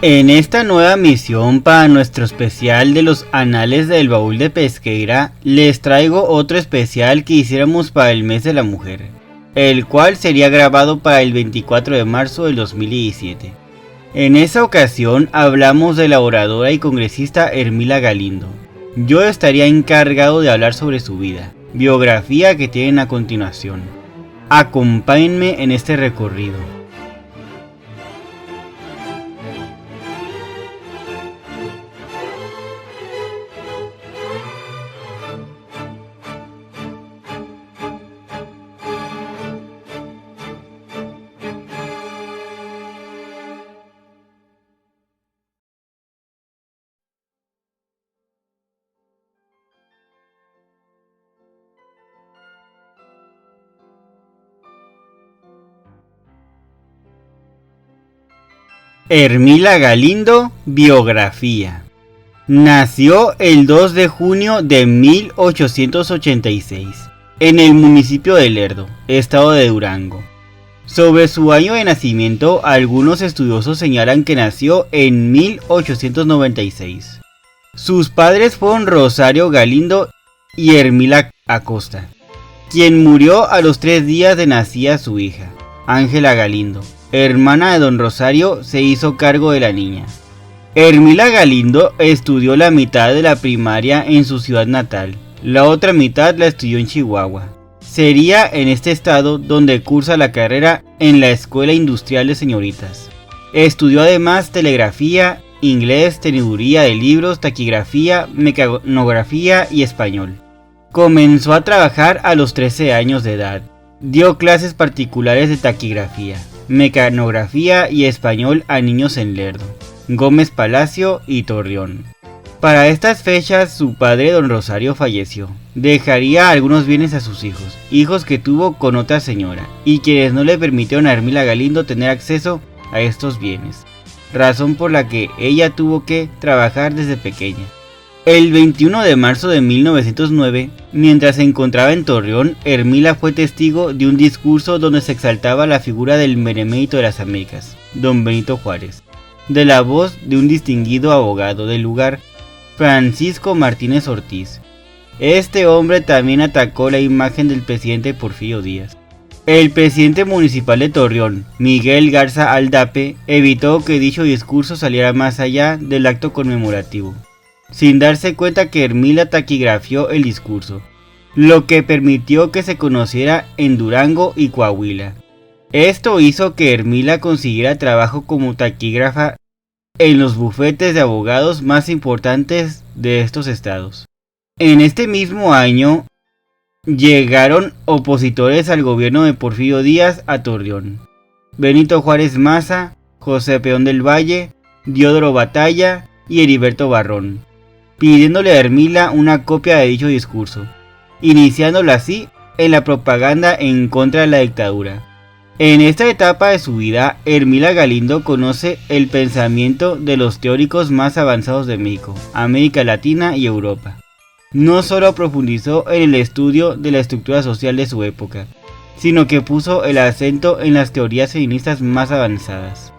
En esta nueva misión para nuestro especial de los Anales del Baúl de Pesqueira, les traigo otro especial que hiciéramos para el mes de la mujer, el cual sería grabado para el 24 de marzo del 2017. En esa ocasión hablamos de la oradora y congresista Hermila Galindo. Yo estaría encargado de hablar sobre su vida, biografía que tienen a continuación. Acompáñenme en este recorrido. Hermila Galindo, biografía. Nació el 2 de junio de 1886 en el municipio de Lerdo, estado de Durango. Sobre su año de nacimiento, algunos estudiosos señalan que nació en 1896. Sus padres fueron Rosario Galindo y Hermila Acosta, quien murió a los 3 días de nacida su hija, Ángela Galindo. Hermana de don Rosario, se hizo cargo de la niña. Hermila Galindo estudió la mitad de la primaria en su ciudad natal, la otra mitad la estudió en Chihuahua. Sería en este estado donde cursa la carrera en la Escuela Industrial de Señoritas. Estudió además telegrafía, inglés, teniduría de libros, taquigrafía, mecanografía y español. Comenzó a trabajar a los 13 años de edad. Dio clases particulares de taquigrafía, mecanografía y español a niños en Lerdo, Gómez Palacio y Torreón. Para estas fechas su padre don Rosario falleció. Dejaría algunos bienes a sus hijos que tuvo con otra señora, y quienes no le permitieron a Hermila Galindo tener acceso a estos bienes, razón por la que ella tuvo que trabajar desde pequeña. El 21 de marzo de 1909, mientras se encontraba en Torreón, Hermila fue testigo de un discurso donde se exaltaba la figura del benemérito de las Américas, don Benito Juárez, de la voz de un distinguido abogado del lugar, Francisco Martínez Ortiz. Este hombre también atacó la imagen del presidente Porfirio Díaz. El presidente municipal de Torreón, Miguel Garza Aldape, evitó que dicho discurso saliera más allá del acto conmemorativo, sin darse cuenta que Hermila taquigrafió el discurso, lo que permitió que se conociera en Durango y Coahuila. Esto hizo que Hermila consiguiera trabajo como taquígrafa en los bufetes de abogados más importantes de estos estados. En este mismo año llegaron opositores al gobierno de Porfirio Díaz a Torreón: Benito Juárez Maza, José Peón del Valle, Diodoro Batalla y Heriberto Barrón, pidiéndole a Hermila una copia de dicho discurso, iniciándola así en la propaganda en contra de la dictadura. En esta etapa de su vida, Hermila Galindo conoce el pensamiento de los teóricos más avanzados de México, América Latina y Europa. No solo profundizó en el estudio de la estructura social de su época, sino que puso el acento en las teorías feministas más avanzadas.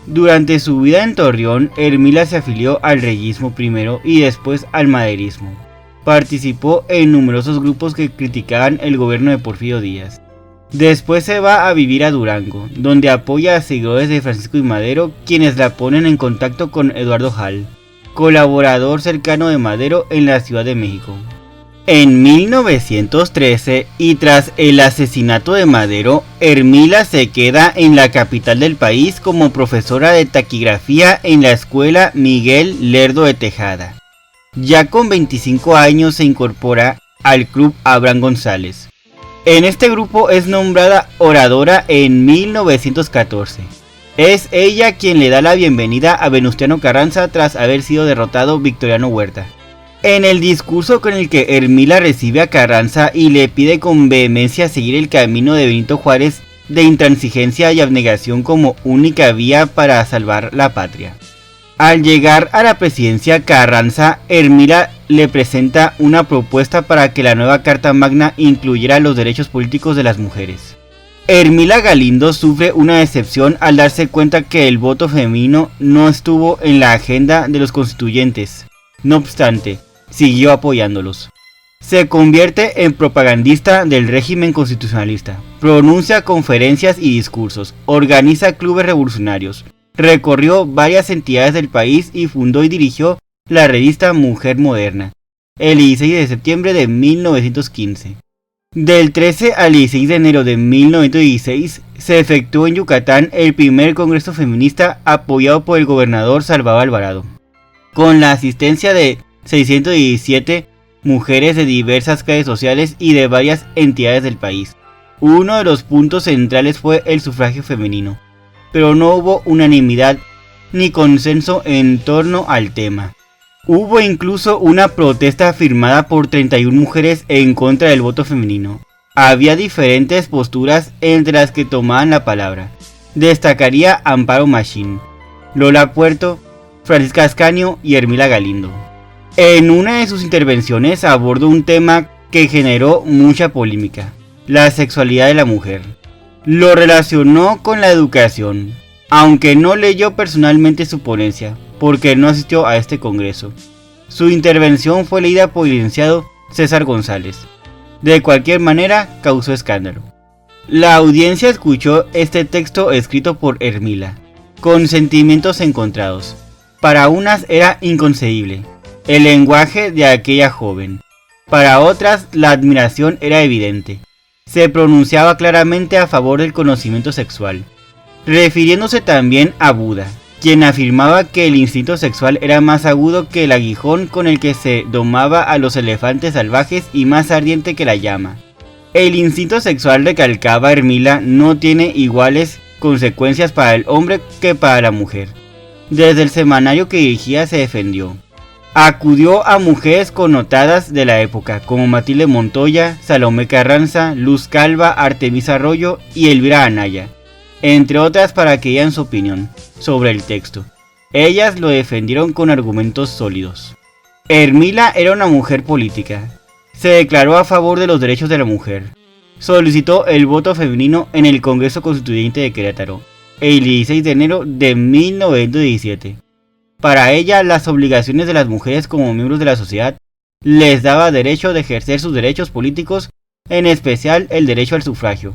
Durante su vida en Torreón, Hermila se afilió al reyismo primero y después al maderismo. Participó en numerosos grupos que criticaban el gobierno de Porfirio Díaz. Después se va a vivir a Durango, donde apoya a seguidores de Francisco I. Madero, quienes la ponen en contacto con Eduardo Hall, colaborador cercano de Madero en la Ciudad de México. En 1913, y tras el asesinato de Madero, Hermila se queda en la capital del país como profesora de taquigrafía en la escuela Miguel Lerdo de Tejada. Ya con 25 años se incorpora al Club Abraham González. En este grupo es nombrada oradora en 1914. Es ella quien le da la bienvenida a Venustiano Carranza tras haber sido derrotado Victoriano Huerta. En el discurso con el que Hermila recibe a Carranza y le pide con vehemencia seguir el camino de Benito Juárez de intransigencia y abnegación como única vía para salvar la patria. Al llegar a la presidencia Carranza, Hermila le presenta una propuesta para que la nueva Carta Magna incluyera los derechos políticos de las mujeres. Hermila Galindo sufre una decepción al darse cuenta que el voto femenino no estuvo en la agenda de los constituyentes. No obstante, siguió apoyándolos. Se convierte en propagandista del régimen constitucionalista, pronuncia conferencias y discursos, organiza clubes revolucionarios, recorrió varias entidades del país y fundó y dirigió la revista Mujer Moderna, el 16 de septiembre de 1915. Del 13 al 16 de enero de 1916 se efectuó en Yucatán el primer congreso feminista apoyado por el gobernador Salvador Alvarado, con la asistencia de 617 mujeres de diversas clases sociales y de varias entidades del país. Uno de los puntos centrales fue el sufragio femenino, pero no hubo unanimidad ni consenso en torno al tema. Hubo incluso una protesta firmada por 31 mujeres en contra del voto femenino. Había diferentes posturas entre las que tomaban la palabra. Destacaría Amparo Machín, Lola Puerto, Francisca Ascanio y Hermila Galindo. En una de sus intervenciones abordó un tema que generó mucha polémica: la sexualidad de la mujer. Lo relacionó con la educación, aunque no leyó personalmente su ponencia, porque no asistió a este congreso. Su intervención fue leída por el licenciado César González. De cualquier manera, causó escándalo. La audiencia escuchó este texto escrito por Hermila, con sentimientos encontrados. Para unas era inconcebible el lenguaje de aquella joven. Para otras, la admiración era evidente. Se pronunciaba claramente a favor del conocimiento sexual, refiriéndose también a Buda, quien afirmaba que el instinto sexual era más agudo que el aguijón con el que se domaba a los elefantes salvajes y más ardiente que la llama. El instinto sexual, recalcaba Hermila, no tiene iguales consecuencias para el hombre que para la mujer. Desde el semanario que dirigía se defendió. Acudió a mujeres connotadas de la época, como Matilde Montoya, Salomé Carranza, Luz Calva, Artemisa Arroyo y Elvira Anaya, entre otras, para que dieran su opinión sobre el texto. Ellas lo defendieron con argumentos sólidos. Hermila era una mujer política. Se declaró a favor de los derechos de la mujer. Solicitó el voto femenino en el Congreso Constituyente de Querétaro, el 16 de enero de 1917. Para ella, las obligaciones de las mujeres como miembros de la sociedad les daba derecho de ejercer sus derechos políticos, en especial el derecho al sufragio.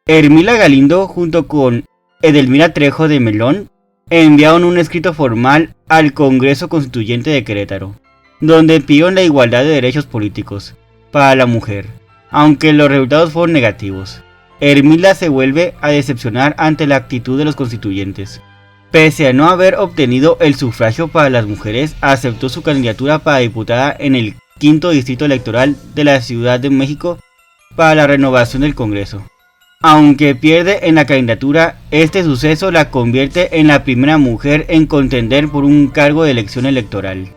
Hermila Galindo, junto con Edelmira Trejo de Melón, enviaron un escrito formal al Congreso Constituyente de Querétaro, donde pidieron la igualdad de derechos políticos para la mujer, aunque los resultados fueron negativos. Hermila se vuelve a decepcionar ante la actitud de los constituyentes. Pese a no haber obtenido el sufragio para las mujeres, aceptó su candidatura para diputada en el 5º Distrito Electoral de la Ciudad de México para la renovación del Congreso. Aunque pierde en la candidatura, este suceso la convierte en la primera mujer en contender por un cargo de elección electoral.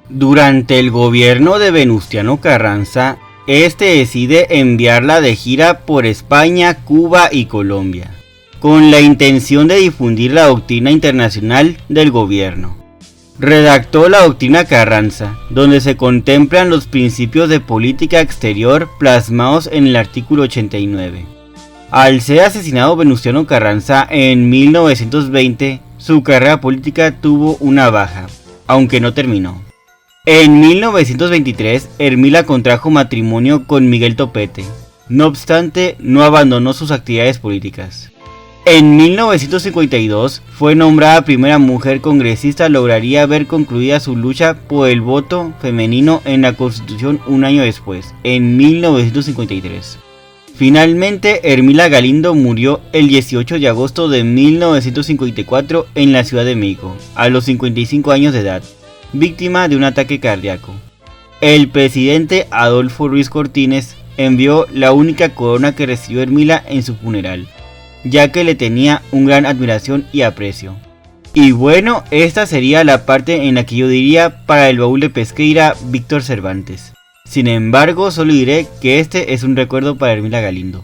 Durante el gobierno de Venustiano Carranza, este decide enviarla de gira por España, Cuba y Colombia, con la intención de difundir la doctrina internacional del gobierno. Redactó la doctrina Carranza, donde se contemplan los principios de política exterior plasmados en el artículo 89. Al ser asesinado Venustiano Carranza en 1920, su carrera política tuvo una baja, aunque no terminó. En 1923, Hermila contrajo matrimonio con Miguel Topete. No obstante, no abandonó sus actividades políticas. En 1952 fue nombrada primera mujer congresista. Lograría ver concluida su lucha por el voto femenino en la Constitución un año después, en 1953. Finalmente, Hermila Galindo murió el 18 de agosto de 1954 en la Ciudad de México, a los 55 años de edad, víctima de un ataque cardíaco. El presidente Adolfo Ruiz Cortines envió la única corona que recibió Hermila en su funeral, ya que le tenía un gran admiración y aprecio. Y bueno, esta sería la parte en la que yo diría para el baúl de Pesqueira Víctor Cervantes. Sin embargo, solo diré que este es un recuerdo para Hermila Galindo.